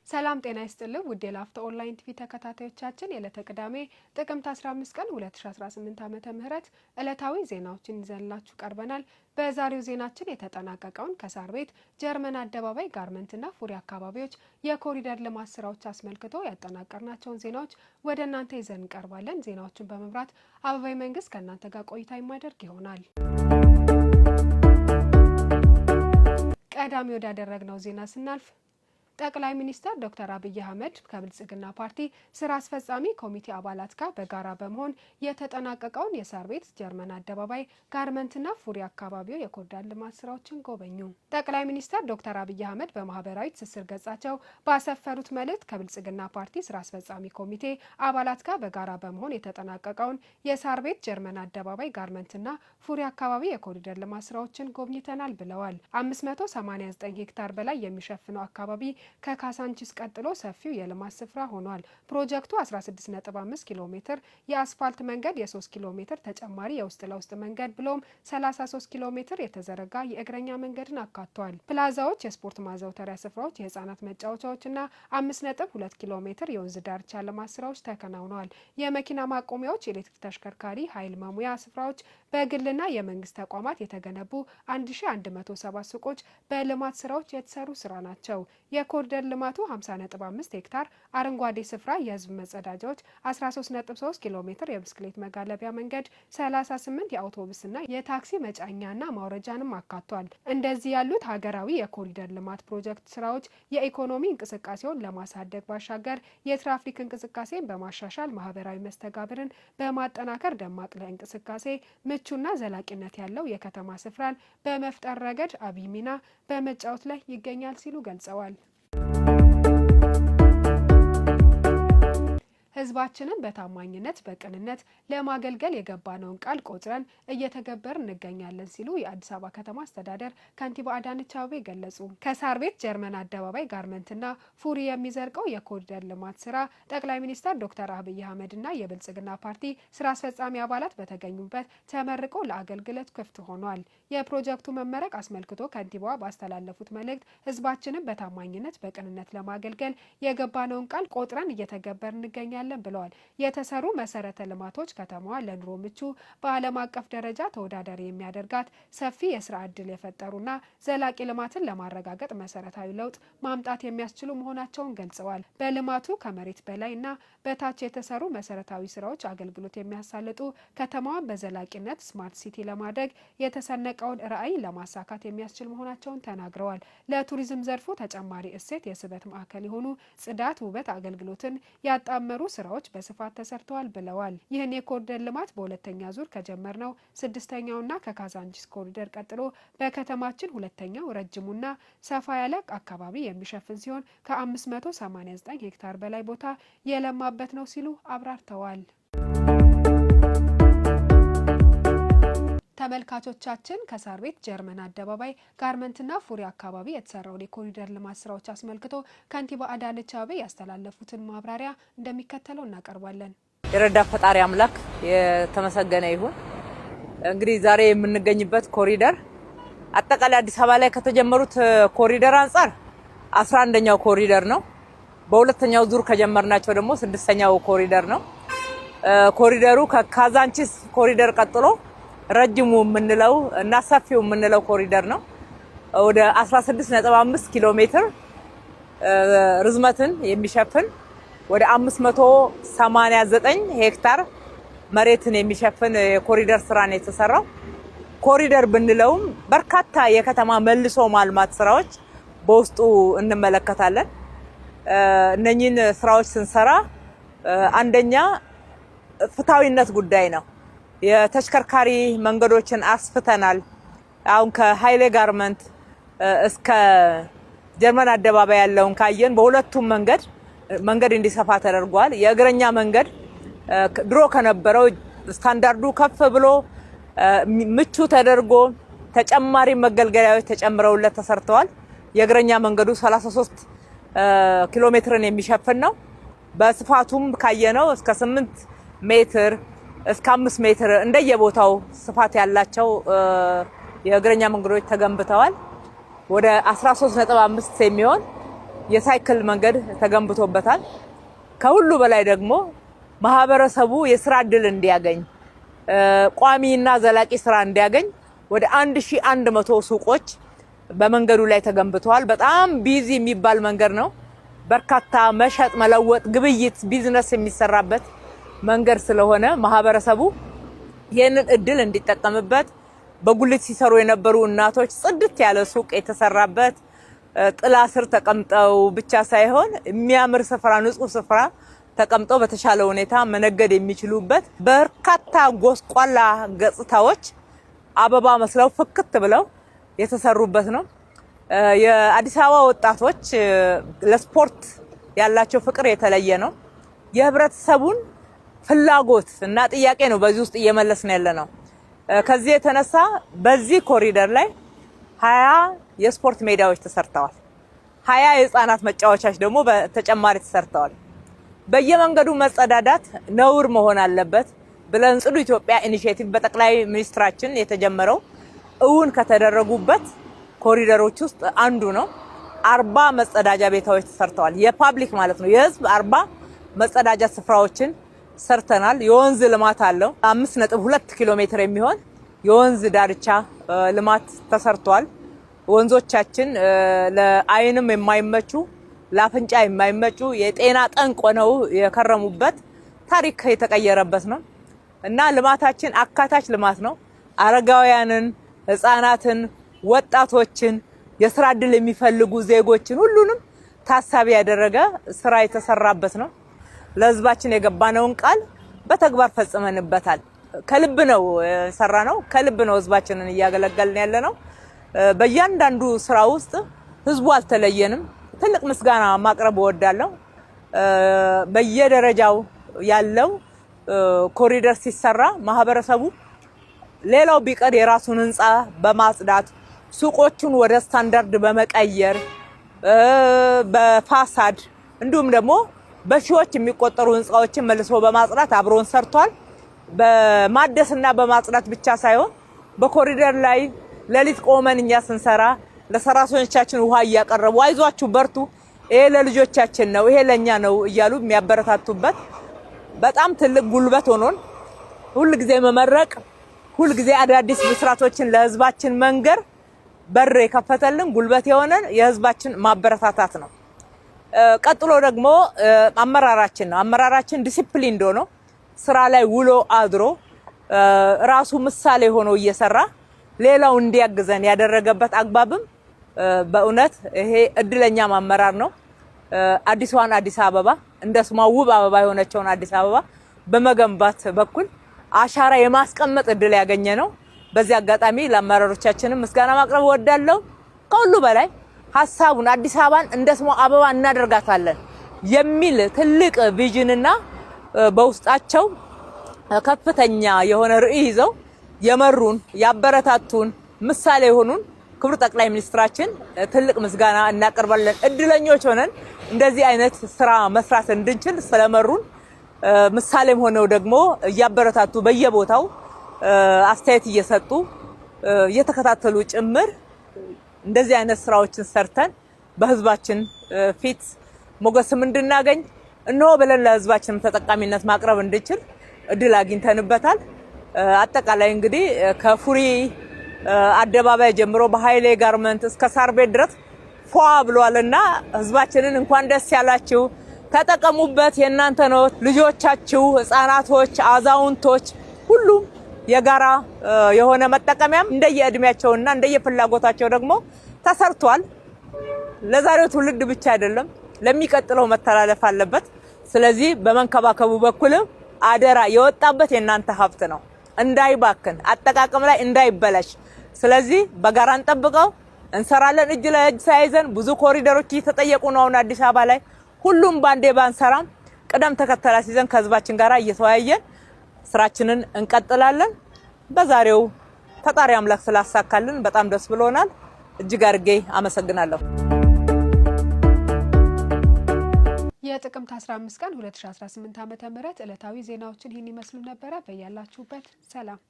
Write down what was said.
ሰላም ጤና ይስጥልኝ ውድ የላፍቶ ኦንላይን ቲቪ ተከታታዮቻችን የዕለተ ቅዳሜ ጥቅምት 15 ቀን 2018 ዓመተ ምህረት ዕለታዊ ዜናዎችን ይዘንላችሁ ቀርበናል። በዛሬው ዜናችን የተጠናቀቀውን ከሳር ቤት ጀርመን አደባባይ ጋርመንትና ፉሪ አካባቢዎች የኮሪደር ልማት ስራዎች አስመልክቶ ያጠናቀርናቸውን ዜናዎች ወደ እናንተ ይዘን እንቀርባለን። ዜናዎችን በመምራት አበባይ መንግስት ከእናንተ ጋር ቆይታ የሚያደርግ ይሆናል። ቀዳሚ ወዳደረግነው ዜና ስናልፍ ጠቅላይ ሚኒስትር ዶክተር አብይ አህመድ ከብልጽግና ፓርቲ ስራ አስፈጻሚ ኮሚቴ አባላት ጋር በጋራ በመሆን የተጠናቀቀውን የሳር ቤት ጀርመን አደባባይ ጋርመንትና ፉሪ አካባቢው የኮሪደር ልማት ስራዎችን ጎበኙ። ጠቅላይ ሚኒስትር ዶክተር አብይ አህመድ በማህበራዊ ትስስር ገጻቸው ባሰፈሩት መልእክት ከብልጽግና ፓርቲ ስራ አስፈጻሚ ኮሚቴ አባላት ጋር በጋራ በመሆን የተጠናቀቀውን የሳር ቤት ጀርመን አደባባይ ጋርመንትና ፉሪ አካባቢ የኮሪደር ልማት ስራዎችን ጎብኝተናል ብለዋል። 589 ሄክታር በላይ የሚሸፍነው አካባቢ ከካሳንቺስ ቀጥሎ ሰፊው የልማት ስፍራ ሆኗል። ፕሮጀክቱ 16.5 ኪሎ ሜትር የአስፋልት መንገድ፣ የ3 ኪሎ ሜትር ተጨማሪ የውስጥ ለውስጥ መንገድ ብሎም 33 ኪሎ ሜትር የተዘረጋ የእግረኛ መንገድን አካቷል። ፕላዛዎች፣ የስፖርት ማዘውተሪያ ስፍራዎች፣ የህፃናት መጫወቻዎችና 5.2 ኪሎ ሜትር የወንዝ ዳርቻ ልማት ስራዎች ተከናውነዋል። የመኪና ማቆሚያዎች፣ የኤሌክትሪክ ተሽከርካሪ ኃይል መሙያ ስፍራዎች፣ በግልና የመንግስት ተቋማት የተገነቡ 1170 ሱቆች በልማት ስራዎች የተሰሩ ስራ ናቸው። የኮሪደር ልማቱ 50.5 ሄክታር አረንጓዴ ስፍራ፣ የህዝብ መጸዳጃዎች፣ 13.3 ኪሎ ሜትር የብስክሌት መጋለቢያ መንገድ፣ 38 የአውቶቡስና የታክሲ መጫኛና ማውረጃንም አካቷል። እንደዚህ ያሉት ሀገራዊ የኮሪደር ልማት ፕሮጀክት ስራዎች የኢኮኖሚ እንቅስቃሴውን ለማሳደግ ባሻገር የትራፊክ እንቅስቃሴን በማሻሻል ማህበራዊ መስተጋብርን በማጠናከር ደማቅ ለእንቅስቃሴ ምቹና ዘላቂነት ያለው የከተማ ስፍራን በመፍጠር ረገድ አብይ ሚና በመጫወት ላይ ይገኛል ሲሉ ገልጸዋል። ህዝባችንን በታማኝነት በቅንነት ለማገልገል የገባነውን ቃል ቆጥረን እየተገበርን እንገኛለን ሲሉ የአዲስ አበባ ከተማ አስተዳደር ከንቲባ አዳነች አቤቤ ገለጹ። ከሳር ቤት ጀርመን አደባባይ ጋርመንትና ፉሪ የሚዘርቀው የኮሪደር ልማት ስራ ጠቅላይ ሚኒስትር ዶክተር አብይ አህመድና የብልጽግና ፓርቲ ስራ አስፈጻሚ አባላት በተገኙበት ተመርቆ ለአገልግሎት ክፍት ሆኗል። የፕሮጀክቱ መመረቅ አስመልክቶ ከንቲባዋ ባስተላለፉት መልእክት ህዝባችንን በታማኝነት በቅንነት ለማገልገል የገባነውን ቃል ቆጥረን እየተገበርን እንገኛለን ብለዋል። የተሰሩ መሰረተ ልማቶች ከተማዋ ለኑሮ ምቹ፣ በዓለም አቀፍ ደረጃ ተወዳዳሪ የሚያደርጋት ሰፊ የስራ ዕድል የፈጠሩና ዘላቂ ልማትን ለማረጋገጥ መሰረታዊ ለውጥ ማምጣት የሚያስችሉ መሆናቸውን ገልጸዋል። በልማቱ ከመሬት በላይና በታች የተሰሩ መሰረታዊ ስራዎች አገልግሎት የሚያሳልጡ ከተማዋን በዘላቂነት ስማርት ሲቲ ለማድረግ የተሰነቀውን ራዕይ ለማሳካት የሚያስችል መሆናቸውን ተናግረዋል። ለቱሪዝም ዘርፉ ተጨማሪ እሴት የስበት ማዕከል የሆኑ ጽዳት፣ ውበት አገልግሎትን ያጣመሩ ስራዎች በስፋት ተሰርተዋል ብለዋል። ይህን የኮሪደር ልማት በሁለተኛ ዙር ከጀመርነው ስድስተኛውና ከካዛንቺስ ኮሪደር ቀጥሎ በከተማችን ሁለተኛው ረጅሙና ሰፋ ያለ አካባቢ የሚሸፍን ሲሆን ከ589 ሄክታር በላይ ቦታ የለማበት ነው ሲሉ አብራርተዋል። ተመልካቾቻችን ከሳር ቤት ጀርመን አደባባይ ጋርመንትና ፉሪ አካባቢ የተሰራውን የኮሪደር ልማት ስራዎች አስመልክቶ ከንቲባ አዳነች አቤቤ ያስተላለፉትን ማብራሪያ እንደሚከተለው እናቀርባለን። የረዳ ፈጣሪ አምላክ የተመሰገነ ይሁን። እንግዲህ ዛሬ የምንገኝበት ኮሪደር አጠቃላይ አዲስ አበባ ላይ ከተጀመሩት ኮሪደር አንጻር 11ኛው ኮሪደር ነው። በሁለተኛው ዙር ከጀመርናቸው ደግሞ 6ኛው ኮሪደር ነው። ኮሪደሩ ከካዛንቺስ ኮሪደር ቀጥሎ ረጅሙ የምንለው እና ሰፊው የምንለው ኮሪደር ነው። ወደ 16.5 ኪሎ ሜትር ርዝመትን የሚሸፍን ወደ 589 ሄክታር መሬትን የሚሸፍን የኮሪደር ስራ ነው የተሰራው። ኮሪደር ብንለውም በርካታ የከተማ መልሶ ማልማት ስራዎች በውስጡ እንመለከታለን። እነኚህን ስራዎች ስንሰራ አንደኛ ፍትሃዊነት ጉዳይ ነው። የተሽከርካሪ መንገዶችን አስፍተናል። አሁን ከሃይሌ ጋርመንት እስከ ጀርመን አደባባይ ያለውን ካየን በሁለቱም መንገድ እንዲሰፋ ተደርጓል። የእግረኛ መንገድ ድሮ ከነበረው ስታንዳርዱ ከፍ ብሎ ምቹ ተደርጎ ተጨማሪ መገልገያዎች ተጨምረውለት ተሰርተዋል። የእግረኛ መንገዱ 33 ኪሎ ሜትርን የሚሸፍን ነው። በስፋቱም ካየነው እስከ 8 ሜትር እስከ 5 ሜትር እንደየቦታው ስፋት ያላቸው የእግረኛ መንገዶች ተገንብተዋል። ወደ 13.5 የሚሆን የሳይክል መንገድ ተገንብቶበታል። ከሁሉ በላይ ደግሞ ማህበረሰቡ የስራ እድል እንዲያገኝ ቋሚና ዘላቂ ስራ እንዲያገኝ ወደ 1100 ሱቆች በመንገዱ ላይ ተገንብተዋል። በጣም ቢዚ የሚባል መንገድ ነው። በርካታ መሸጥ፣ መለወጥ፣ ግብይት፣ ቢዝነስ የሚሰራበት መንገድ ስለሆነ ማህበረሰቡ ይህንን እድል እንዲጠቀምበት በጉልት ሲሰሩ የነበሩ እናቶች ጽድት ያለ ሱቅ የተሰራበት ጥላ ስር ተቀምጠው ብቻ ሳይሆን የሚያምር ስፍራ፣ ንጹህ ስፍራ ተቀምጠው በተሻለ ሁኔታ መነገድ የሚችሉበት በርካታ ጎስቋላ ገጽታዎች አበባ መስለው ፍክት ብለው የተሰሩበት ነው። የአዲስ አበባ ወጣቶች ለስፖርት ያላቸው ፍቅር የተለየ ነው። የህብረተሰቡን ፍላጎት እና ጥያቄ ነው በዚህ ውስጥ እየመለስን ያለ ነው። ከዚህ የተነሳ በዚህ ኮሪደር ላይ 20 የስፖርት ሜዳዎች ተሰርተዋል። 20 የህፃናት መጫወቻዎች ደግሞ በተጨማሪ ተሰርተዋል። በየመንገዱ መጸዳዳት ነውር መሆን አለበት ብለን ጽዱ ኢትዮጵያ ኢኒሼቲቭ በጠቅላይ ሚኒስትራችን የተጀመረው እውን ከተደረጉበት ኮሪደሮች ውስጥ አንዱ ነው። 40 መጸዳጃ ቤታዎች ተሰርተዋል። የፓብሊክ ማለት ነው፣ የህዝብ 40 መጸዳጃ ስፍራዎችን ሰርተናል። የወንዝ ልማት አለው። 5.2 ኪሎ ሜትር የሚሆን የወንዝ ዳርቻ ልማት ተሰርቷል። ወንዞቻችን ለአይንም የማይመቹ ለአፍንጫ የማይመቹ የጤና ጠንቅ ሆነው የከረሙበት ታሪክ የተቀየረበት ነው እና ልማታችን አካታች ልማት ነው። አረጋውያንን፣ ህፃናትን፣ ወጣቶችን፣ የስራ እድል የሚፈልጉ ዜጎችን ሁሉንም ታሳቢ ያደረገ ስራ የተሰራበት ነው። ለህዝባችን የገባነውን ቃል በተግባር ፈጽመንበታል። ከልብ ነው የሰራነው። ከልብ ነው ህዝባችንን እያገለገልን ያለ ነው። በእያንዳንዱ ስራ ውስጥ ህዝቡ አልተለየንም። ትልቅ ምስጋና ማቅረብ እወዳለሁ። በየደረጃው ያለው ኮሪደር ሲሰራ ማህበረሰቡ ሌላው ቢቀር የራሱን ህንጻ በማጽዳት ሱቆቹን ወደ ስታንዳርድ በመቀየር በፋሳድ እንዲሁም ደግሞ በሺዎች የሚቆጠሩ ህንጻዎችን መልሶ በማጽዳት አብሮን ሰርቷል። በማደስና በማጽዳት ብቻ ሳይሆን በኮሪደር ላይ ሌሊት ቆመን እኛ ስንሰራ ለሰራተኞቻችን ውሃ እያቀረቡ አይዟችሁ በርቱ፣ ይሄ ለልጆቻችን ነው፣ ይሄ ለኛ ነው እያሉ የሚያበረታቱበት በጣም ትልቅ ጉልበት ሆኖን ሁልጊዜ መመረቅ፣ ሁልጊዜ አዳዲስ ምስራቶችን ለህዝባችን መንገር በር የከፈተልን ጉልበት የሆነን የህዝባችን ማበረታታት ነው። ቀጥሎ ደግሞ አመራራችን ነው። አመራራችን ዲሲፕሊን ሆኖ ስራ ላይ ውሎ አድሮ ራሱ ምሳሌ ሆኖ እየሰራ ሌላው እንዲያግዘን ያደረገበት አግባብም በእውነት ይሄ እድለኛ አመራር ነው። አዲሷን አዲስ አበባ እንደ ስሟ ውብ አበባ የሆነችውን አዲስ አበባ በመገንባት በኩል አሻራ የማስቀመጥ እድል ያገኘ ነው። በዚህ አጋጣሚ ለአመራሮቻችንም ምስጋና ማቅረብ እወዳለሁ። ከሁሉ በላይ ሐሳቡን አዲስ አበባን እንደ ስሟ አበባ እናደርጋታለን የሚል ትልቅ ቪዥንና በውስጣቸው ከፍተኛ የሆነ ራዕይ ይዘው የመሩን ያበረታቱን ምሳሌ የሆኑን ክቡር ጠቅላይ ሚኒስትራችን ትልቅ ምስጋና እናቀርባለን። እድለኞች ሆነን እንደዚህ አይነት ስራ መስራት እንድንችል ስለመሩን ምሳሌም ሆነው ደግሞ እያበረታቱ በየቦታው አስተያየት እየሰጡ እየተከታተሉ ጭምር እንደዚህ አይነት ስራዎችን ሰርተን በህዝባችን ፊት ሞገስም እንድናገኝ እነሆ ብለን ለህዝባችን ተጠቃሚነት ማቅረብ እንድንችል እድል አግኝተንበታል። አጠቃላይ እንግዲህ ከፉሪ አደባባይ ጀምሮ በኃይሌ ጋርመንት እስከ ሳር ቤት ድረስ ፏ ብሏልና ህዝባችንን እንኳን ደስ ያላችሁ፣ ተጠቀሙበት፣ የእናንተ ነው። ልጆቻችሁ፣ ህፃናቶች፣ አዛውንቶች ሁሉም የጋራ የሆነ መጠቀሚያም እንደየእድሜያቸውና እንደየፍላጎታቸው ደግሞ ተሰርቷል። ለዛሬው ትውልድ ብቻ አይደለም ለሚቀጥለው መተላለፍ አለበት። ስለዚህ በመንከባከቡ በኩልም አደራ የወጣበት የእናንተ ሀብት ነው፣ እንዳይባክን አጠቃቀም ላይ እንዳይበላሽ። ስለዚህ በጋራ እንጠብቀው፣ እንሰራለን እጅ ለእጅ ተያይዘን። ብዙ ኮሪደሮች እየተጠየቁ ነው አሁን አዲስ አበባ ላይ። ሁሉም ባንዴ ባንሰራም ቅደም ተከተል ይዘን ከህዝባችን ጋር እየተወያየን ስራችንን እንቀጥላለን። በዛሬው ፈጣሪ አምላክ ስላሳካልን በጣም ደስ ብሎናል። እጅግ አድርጌ አመሰግናለሁ። የጥቅምት 15 ቀን 2018 ዓ.ም ዕለታዊ ዜናዎችን ይህን ይመስሉ ነበረ። በያላችሁበት ሰላም